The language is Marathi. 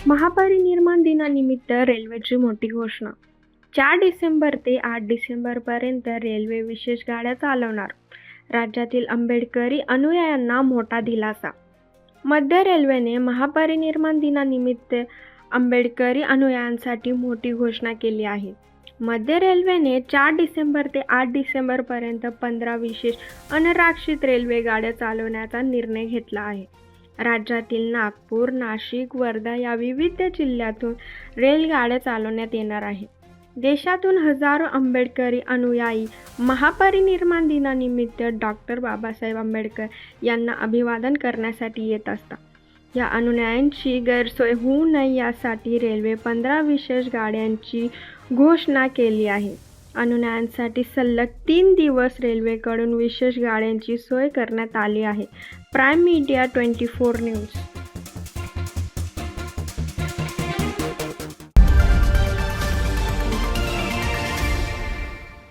महापरिनिर्वाण दिनानिमित्त रेल्वेची मोठी घोषणा. 4 डिसेंबर ते 8 डिसेंबरपर्यंत रेल्वे विशेष गाड्या चालवणार. राज्यातील आंबेडकरी अनुयायांना मोठा दिलासा. मध्य रेल्वेने महापरिनिर्वाण दिनानिमित्त आंबेडकरी अनुयायांसाठी मोठी घोषणा केली आहे. मध्य रेल्वेने 4 डिसेंबर ते 8 डिसेंबरपर्यंत 15 विशेष अनारक्षित रेल्वे गाड्या चालवण्याचा निर्णय घेतला आहे. राज्यातील नागपूर, नाशिक, वर्धा या विविध जिल्ह्यातून रेलगाड्या चालवण्यात येणार आहे. देशातून हजारो आंबेडकरी अनुयायी महापरिनिर्वाण दिनानिमित्त डॉक्टर बाबासाहेब आंबेडकर यांना अभिवादन करण्यासाठी येत असतात. या अनुयायांची गैरसोय होऊ नये यासाठी रेल्वे 15 विशेष गाड्यांची घोषणा केली आहे. अनुयायांसाठी सलग 3 दिवस रेल्वेकडून विशेष गाड्यांची सोय करण्यात आली आहे. Prime media 24 news.